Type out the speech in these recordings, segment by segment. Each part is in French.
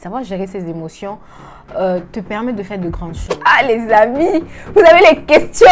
savoir gérer ses émotions te permet de faire de grandes choses. Ah les amis, vous avez les questions.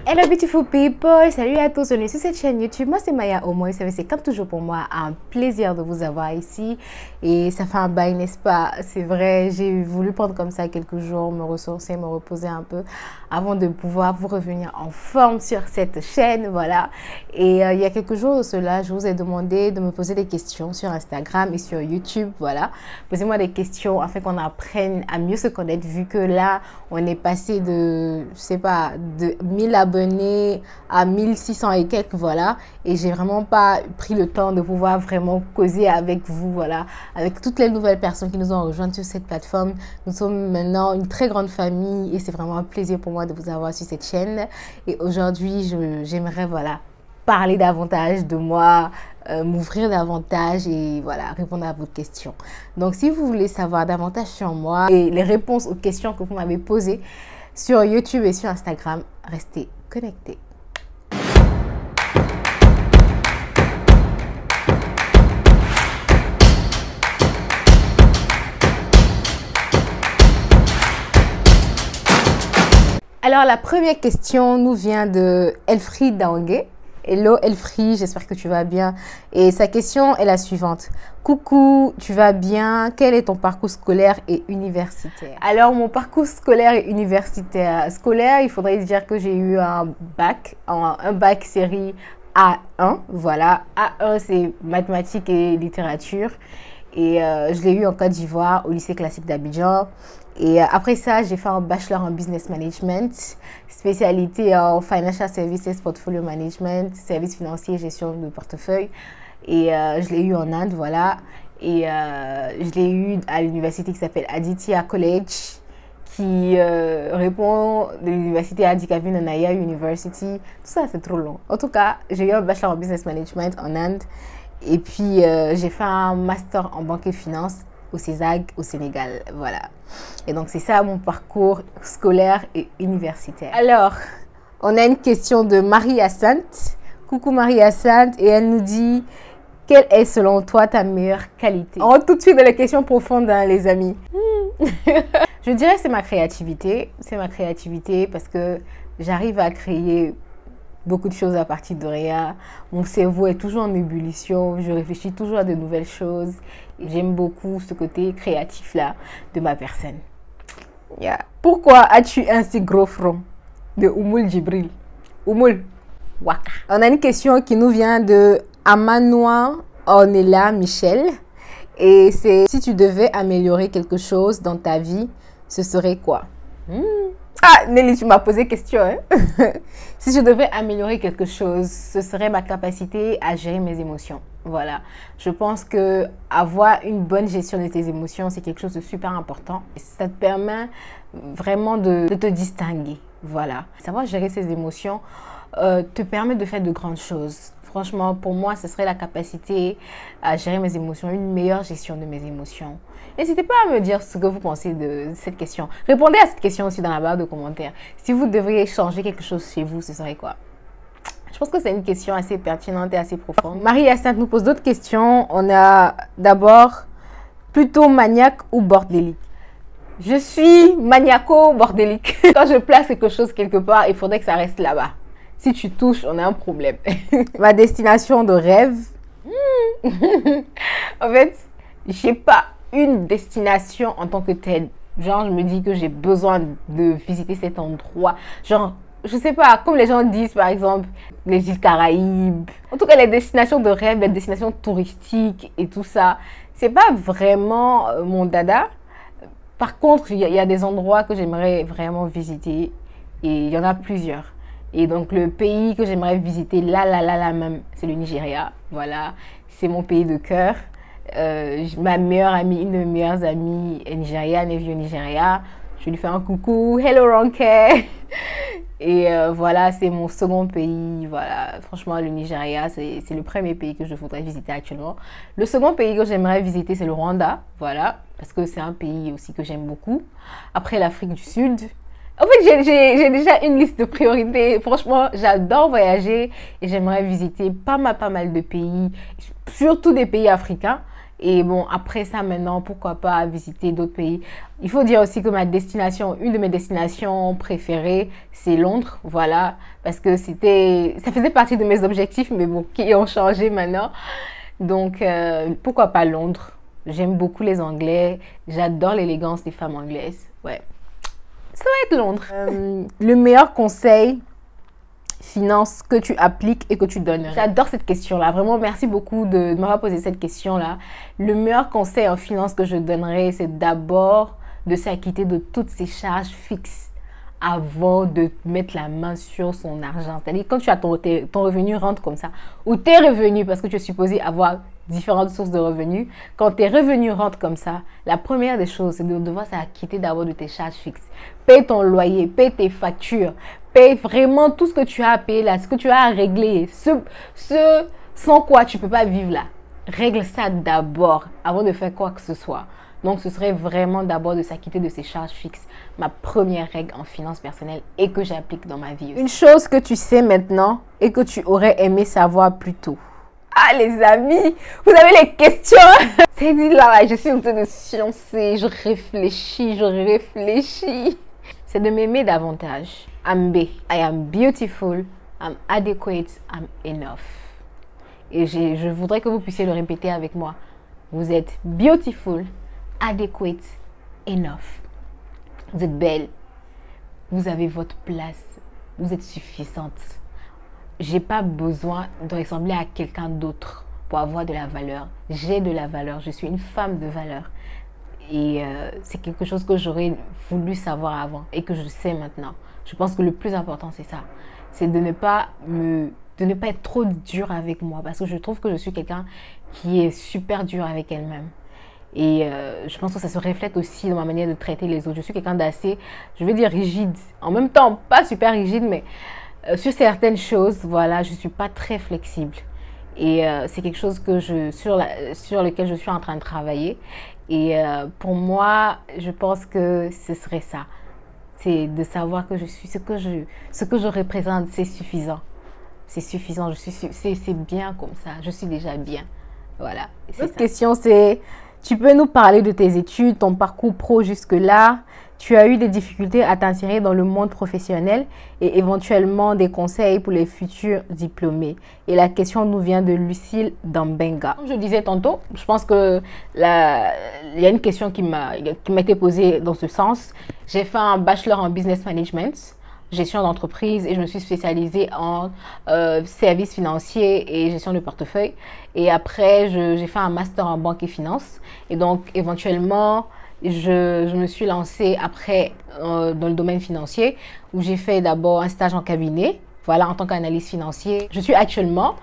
Hello beautiful people, salut à tous, bienvenue sur cette chaîne YouTube. Moi c'est Maya Omo et c'est comme toujours pour moi un plaisir de vous avoir ici. Et ça fait un bail, n'est-ce pas? C'est vrai, j'ai voulu prendre comme ça quelques jours, me ressourcer, me reposer un peu avant de pouvoir vous revenir en forme sur cette chaîne, voilà. Et il y a quelques jours de cela, je vous ai demandé de me poser des questions sur Instagram et sur YouTube, voilà. Posez-moi des questions afin qu'on apprenne à mieux se connaître, vu que là, on est passé de, je sais pas, de 1000 abonnés à 1600 et quelques, voilà. Et j'ai vraiment pas pris le temps de pouvoir vraiment causer avec vous, voilà, avec toutes les nouvelles personnes qui nous ont rejointes sur cette plateforme. Nous sommes maintenant une très grande famille et c'est vraiment un plaisir pour moi de vous avoir sur cette chaîne. Et aujourd'hui, j'aimerais, voilà, parler davantage de moi, m'ouvrir davantage et voilà, répondre à vos questions. Donc, si vous voulez savoir davantage sur moi et les réponses aux questions que vous m'avez posées sur YouTube et sur Instagram, restez connectés. Alors, la première question nous vient de Elfried Dangue. Hello Elfried, j'espère que tu vas bien. Et sa question est la suivante. Coucou, tu vas bien? Quel est ton parcours scolaire et universitaire? Alors, mon parcours scolaire et universitaire. Scolaire, il faudrait dire que j'ai eu un bac série A1. Voilà, A1, c'est mathématiques et littérature. Et je l'ai eu en Côte d'Ivoire, au lycée classique d'Abidjan. Et après ça, j'ai fait un bachelor en business management, spécialité en financial services, portfolio management, services financiers, gestion de portefeuille. Et je l'ai eu en Inde, voilà. Et je l'ai eu à l'université qui s'appelle Aditya College, qui répond de l'université Adhikavi Naya University. Tout ça, c'est trop long. En tout cas, j'ai eu un bachelor en business management en Inde. Et puis, j'ai fait un master en banque et finance au CESAG au Sénégal, voilà. Et donc, c'est ça mon parcours scolaire et universitaire. Alors, on a une question de Marie Assante. Coucou Marie Assante, et elle nous dit, quelle est selon toi ta meilleure qualité? On rentre tout de suite dans les questions profondes, hein, les amis. Je dirais que c'est ma créativité. C'est ma créativité parce que j'arrive à créer beaucoup de choses à partir de rien. Mon cerveau est toujours en ébullition. Je réfléchis toujours à de nouvelles choses. J'aime beaucoup ce côté créatif-là de ma personne. Yeah. Pourquoi as-tu un si gros front? De Oumoul Djibril. Oumoul Waka. On a une question qui nous vient de Amanoua Ornella Michel. Et c'est: si tu devais améliorer quelque chose dans ta vie, ce serait quoi? Ah, Nelly, tu m'as posé question, hein? Si je devais améliorer quelque chose, ce serait ma capacité à gérer mes émotions. Voilà. Je pense que avoir une bonne gestion de tes émotions, c'est quelque chose de super important. Ça te permet vraiment de te distinguer. Voilà. Savoir gérer ses émotions te permet de faire de grandes choses. Franchement, pour moi, ce serait la capacité à gérer mes émotions, une meilleure gestion de mes émotions. N'hésitez pas à me dire ce que vous pensez de cette question. Répondez à cette question aussi dans la barre de commentaires. Si vous devriez changer quelque chose chez vous, ce serait quoi? Je pense que c'est une question assez pertinente et assez profonde. Marie Assante nous pose d'autres questions. On a d'abord plutôt maniaque ou bordélique. Je suis maniaco-bordélique. Quand je place quelque chose quelque part, il faudrait que ça reste là-bas. Si tu touches, on a un problème. Ma destination de rêve. En fait, j'ai pas une destination en tant que telle. Genre, je me dis que j'ai besoin de visiter cet endroit. Genre, je sais pas, comme les gens disent, par exemple, les îles Caraïbes. En tout cas, les destinations de rêve, les destinations touristiques et tout ça, c'est pas vraiment mon dada. Par contre, il y a des endroits que j'aimerais vraiment visiter et il y en a plusieurs. Et donc, le pays que j'aimerais visiter, là même, c'est le Nigeria. Voilà, c'est mon pays de cœur. Ma meilleure amie, une de mes meilleures amies est nigériane, elle vit au Nigeria. Je lui fais un coucou, hello Ronke. Et voilà, c'est mon second pays. Voilà, franchement, le Nigeria, c'est le premier pays que je voudrais visiter actuellement. Le second pays que j'aimerais visiter, c'est le Rwanda. Voilà, parce que c'est un pays aussi que j'aime beaucoup. Après, l'Afrique du Sud. En fait, j'ai déjà une liste de priorités. Franchement, j'adore voyager et j'aimerais visiter pas mal de pays, surtout des pays africains. Et bon, après ça, maintenant, pourquoi pas visiter d'autres pays. Il faut dire aussi que une de mes destinations préférées, c'est Londres, voilà, parce que ça faisait partie de mes objectifs, mais bon, qui ont changé maintenant. Donc, pourquoi pas Londres? J'aime beaucoup les Anglais, j'adore l'élégance des femmes anglaises, ouais. Ça va être Londres. Le meilleur conseil finance que tu appliques et que tu donnes. J'adore cette question-là. Vraiment, merci beaucoup de m'avoir posé cette question-là. Le meilleur conseil en finance que je donnerais, c'est d'abord de s'acquitter de toutes ces charges fixes avant de mettre la main sur son argent. C'est-à-dire quand tu as ton revenu rentre comme ça, ou tes revenus, parce que tu es supposé avoir différentes sources de revenus, quand tes revenus rentrent comme ça, la première des choses, c'est de devoir s'acquitter d'abord de tes charges fixes. Paye ton loyer, paye tes factures, paye vraiment tout ce que tu as à payer là, ce que tu as à régler, ce sans quoi tu ne peux pas vivre là. Règle ça d'abord avant de faire quoi que ce soit. Donc, ce serait vraiment d'abord de s'acquitter de ces charges fixes. Ma première règle en finance personnelle et que j'applique dans ma vie aussi. Une chose que tu sais maintenant et que tu aurais aimé savoir plus tôt. Ah, les amis, vous avez les questions. C'est dit là, je suis en train de sciencer, je réfléchis. C'est de m'aimer davantage. I am beautiful, I'm adequate, I'm enough. Et je voudrais que vous puissiez le répéter avec moi. Vous êtes beautiful, adequate, enough. Vous êtes belle. Vous avez votre place. Vous êtes suffisante. J'ai pas besoin de ressembler à quelqu'un d'autre pour avoir de la valeur. J'ai de la valeur. Je suis une femme de valeur. Et c'est quelque chose que j'aurais voulu savoir avant et que je sais maintenant. Je pense que le plus important, c'est ça. C'est de ne pas être trop dur avec moi. Parce que je trouve que je suis quelqu'un qui est super dur avec elle-même. Et je pense que ça se reflète aussi dans ma manière de traiter les autres. Je suis quelqu'un d'assez, je vais dire rigide. En même temps, pas super rigide, mais sur certaines choses, voilà, je ne suis pas très flexible. Et c'est quelque chose que sur lequel je suis en train de travailler. Et pour moi, je pense que ce serait ça. C'est de savoir que je suis ce que je représente, c'est suffisant. C'est suffisant, c'est bien comme ça. Je suis déjà bien. Voilà. L'autre question, c'est, tu peux nous parler de tes études, ton parcours pro jusque-là? Tu as eu des difficultés à t'insérer dans le monde professionnel et éventuellement des conseils pour les futurs diplômés. Et la question nous vient de Lucille Dambenga. Comme je disais tantôt, je pense que il y a une question qui m'a été posée dans ce sens. J'ai fait un bachelor en business management, gestion d'entreprise, et je me suis spécialisée en services financiers et gestion de portefeuille. Et après, j'ai fait un master en banque et finance. Et donc, éventuellement, je me suis lancée après dans le domaine financier où j'ai fait d'abord un stage en cabinet, voilà, en tant qu'analyste financier. Je suis actuellement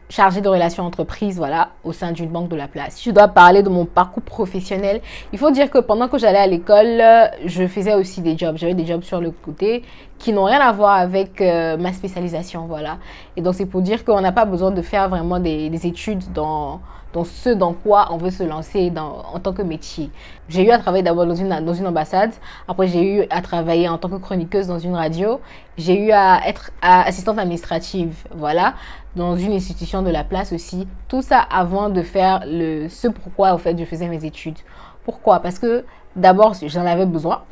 chargée de relations entreprises, voilà, au sein d'une banque de la place. Si je dois parler de mon parcours professionnel, il faut dire que pendant que j'allais à l'école, je faisais aussi des jobs. J'avais des jobs sur le côté qui n'ont rien à voir avec ma spécialisation, voilà. Et donc, c'est pour dire qu'on n'a pas besoin de faire vraiment des études dans ce dans quoi on veut se lancer en tant que métier. J'ai eu à travailler d'abord dans une ambassade. Après, j'ai eu à travailler en tant que chroniqueuse dans une radio. J'ai eu à être assistante administrative, voilà, dans une institution de la place aussi. Tout ça avant de faire ce pourquoi, en fait, je faisais mes études. Pourquoi? Parce que d'abord, j'en avais besoin.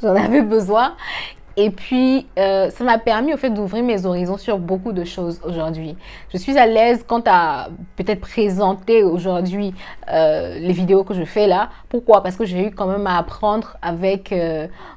J'en avais besoin. Et puis, ça m'a permis au fait d'ouvrir mes horizons sur beaucoup de choses aujourd'hui. Je suis à l'aise quant à peut-être présenter aujourd'hui les vidéos que je fais là. Pourquoi? Parce que j'ai eu quand même à apprendre avec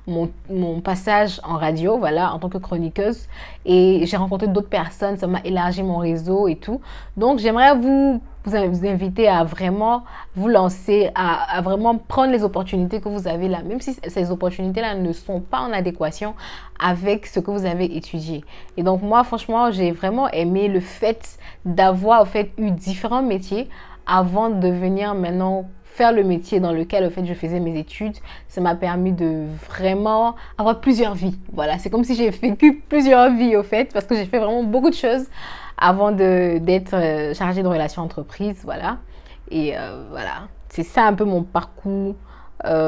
mon passage en radio, voilà, en tant que chroniqueuse. Et j'ai rencontré d'autres personnes, ça m'a élargi mon réseau et tout. Donc, j'aimerais vous inviter à vraiment vous lancer, à vraiment prendre les opportunités que vous avez là, même si ces opportunités-là ne sont pas en adéquation avec ce que vous avez étudié. Et donc, moi, franchement, j'ai vraiment aimé le fait d'avoir, en fait, eu différents métiers avant de venir maintenant faire le métier dans lequel, en fait, je faisais mes études. Ça m'a permis de vraiment avoir plusieurs vies. Voilà, c'est comme si j'ai vécu plusieurs vies, au fait, parce que j'ai fait vraiment beaucoup de choses avant d'être chargée de relations entreprises, voilà. Et voilà, c'est ça un peu mon parcours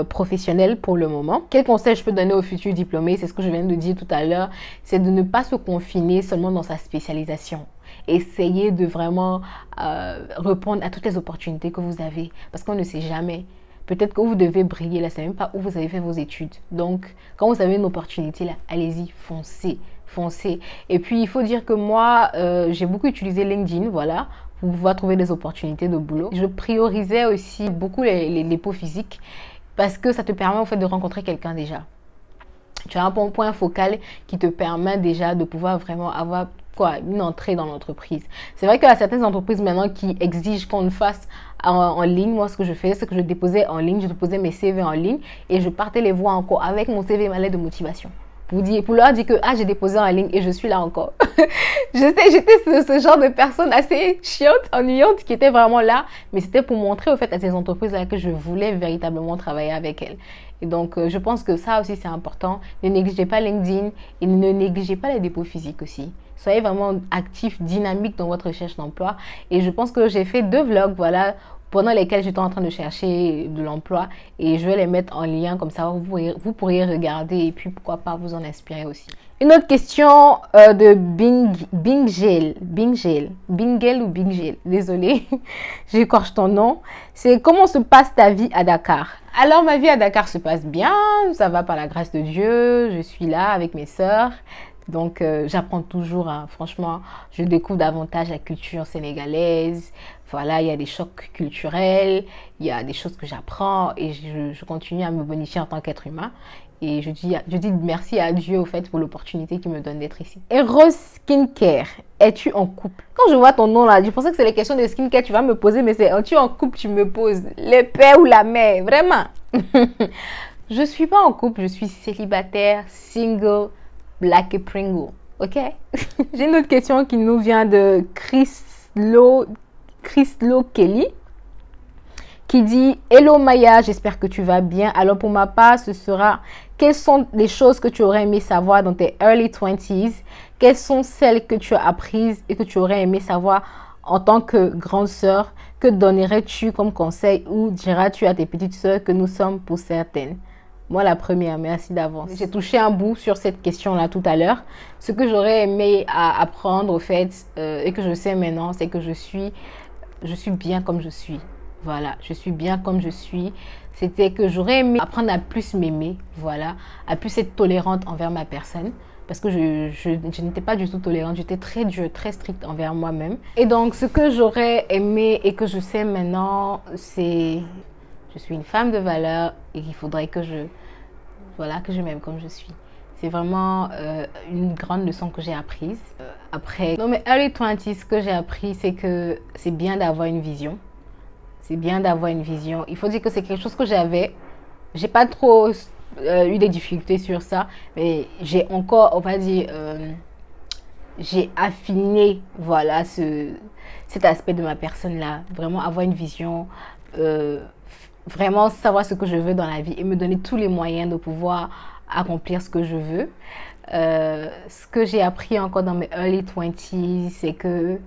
professionnel pour le moment. Quel conseil je peux donner aux futurs diplômés? C'est ce que je viens de dire tout à l'heure, c'est de ne pas se confiner seulement dans sa spécialisation essayez de vraiment répondre à toutes les opportunités que vous avez. Parce qu'on ne sait jamais. Peut-être que vous devez briller, là, c'est même pas où vous avez fait vos études. Donc, quand vous avez une opportunité, là, allez-y, foncez, foncez. Et puis, il faut dire que moi, j'ai beaucoup utilisé LinkedIn, voilà, pour pouvoir trouver des opportunités de boulot. Je priorisais aussi beaucoup les peaux physiques parce que ça te permet, en fait, de rencontrer quelqu'un déjà. Tu as un bon point focal qui te permet déjà de pouvoir vraiment avoir une entrée dans l'entreprise. C'est vrai qu'il y a certaines entreprises maintenant qui exigent qu'on le fasse en ligne. Moi, ce que je faisais, c'est que je déposais en ligne, je déposais mes CV en ligne et je partais les voir encore avec mon CV et ma lettre de motivation. Pour leur dire que j'ai déposé en ligne et je suis là encore. Je sais, j'étais ce genre de personne assez chiante, ennuyante, qui était vraiment là. Mais c'était pour montrer au fait à ces entreprises-là que je voulais véritablement travailler avec elles. Et donc, je pense que ça aussi, c'est important. Ne négligez pas LinkedIn et ne négligez pas les dépôts physiques aussi. Soyez vraiment actif, dynamique dans votre recherche d'emploi. Et je pense que j'ai fait 2 vlogs, voilà, pendant lesquels j'étais en train de chercher de l'emploi. Et je vais les mettre en lien, comme ça, vous pourriez regarder et puis pourquoi pas vous en inspirer aussi. Une autre question de Bingel, ou Bingel, désolée, j'écorche ton nom. C'est comment se passe ta vie à Dakar? Alors, ma vie à Dakar se passe bien, ça va par la grâce de Dieu, je suis là avec mes sœurs. Donc, j'apprends toujours, hein. Franchement, je découvre davantage la culture sénégalaise. Voilà, il y a des chocs culturels, il y a des choses que j'apprends et je continue à me bonifier en tant qu'être humain. Et je dis merci à Dieu, au fait, pour l'opportunité qu'il me donne d'être ici. Eros Skincare, es-tu en couple? Quand je vois ton nom là, je pensais que c'est les questions de skincare que tu vas me poser, mais c'est es-tu en couple, tu me poses. Le père ou la mère, vraiment. Je suis pas en couple, je suis célibataire, single, black et Pringle, ok? J'ai une autre question qui nous vient de Chrislo Kelly qui dit « Hello Maya, j'espère que tu vas bien. Alors pour ma part, ce sera quelles sont les choses que tu aurais aimé savoir dans tes early 20s? Quelles sont celles que tu as apprises et que tu aurais aimé savoir en tant que grande sœur? Que donnerais-tu comme conseil ou diras-tu à tes petites sœurs que nous sommes pour certaines ?» Moi, la première, merci d'avance. J'ai touché un bout sur cette question-là tout à l'heure. Ce que j'aurais aimé apprendre, au fait, et que je sais maintenant, c'est que je suis bien comme je suis. Voilà, je suis bien comme je suis. C'était que j'aurais aimé apprendre à plus m'aimer, voilà, à plus être tolérante envers ma personne. Parce que je n'étais pas du tout tolérante, j'étais très dure, très stricte envers moi-même. Et donc, ce que j'aurais aimé et que je sais maintenant, c'est... Je suis une femme de valeur et il faudrait que je m'aime comme je suis. C'est vraiment une grande leçon que j'ai apprise. Après, dans mes early 20s, ce que j'ai appris, c'est que c'est bien d'avoir une vision. C'est bien d'avoir une vision. Il faut dire que c'est quelque chose que j'avais. J'ai pas trop eu des difficultés sur ça, mais j'ai encore, on va dire, j'ai affiné, voilà, cet aspect de ma personne-là. Vraiment avoir une vision, vraiment savoir ce que je veux dans la vie et me donner tous les moyens de pouvoir accomplir ce que je veux. Ce que j'ai appris encore dans mes early 20s, c'est que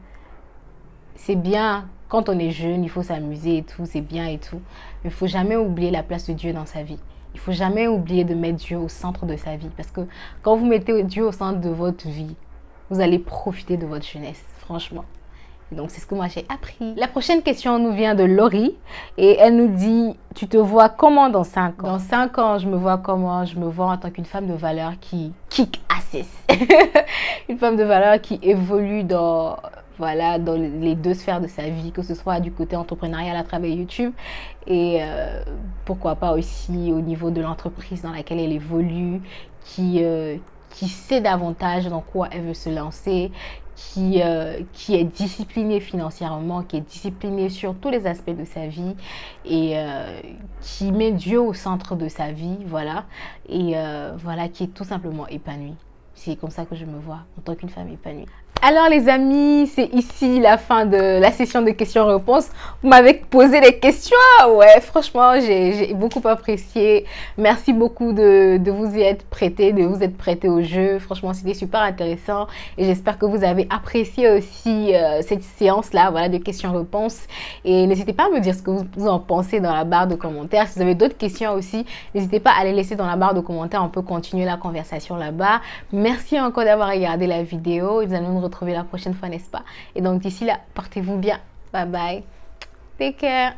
c'est bien, quand on est jeune, il faut s'amuser et tout, c'est bien et tout. Mais il ne faut jamais oublier la place de Dieu dans sa vie. Il ne faut jamais oublier de mettre Dieu au centre de sa vie. Parce que quand vous mettez Dieu au centre de votre vie, vous allez profiter de votre jeunesse, franchement. Donc, c'est ce que moi j'ai appris. La prochaine question nous vient de Laurie. Et elle nous dit, tu te vois comment dans 5 ans? Dans 5 ans, je me vois comment? Je me vois en tant qu'une femme de valeur qui kick asses. Une femme de valeur qui évolue dans les 2 sphères de sa vie, que ce soit du côté entrepreneurial à travers YouTube et pourquoi pas aussi au niveau de l'entreprise dans laquelle elle évolue, qui sait davantage dans quoi elle veut se lancer, qui est disciplinée financièrement, qui est disciplinée sur tous les aspects de sa vie et qui met Dieu au centre de sa vie, voilà, et voilà, qui est tout simplement épanouie. C'est comme ça que je me vois en tant qu'une femme épanouie. Alors les amis, c'est ici la fin de la session de questions-réponses. Vous m'avez posé des questions. Ouais, franchement, j'ai beaucoup apprécié. Merci beaucoup de vous y être prêté, de vous être prêté au jeu. Franchement, c'était super intéressant. Et j'espère que vous avez apprécié aussi cette séance-là, voilà, de questions-réponses. Et n'hésitez pas à me dire ce que vous en pensez dans la barre de commentaires. Si vous avez d'autres questions aussi, n'hésitez pas à les laisser dans la barre de commentaires. On peut continuer la conversation là-bas. Merci encore d'avoir regardé la vidéo. Nous allons nous retrouver retrouver la prochaine fois, n'est-ce pas? Et donc d'ici là, portez-vous bien. Bye bye. Take care.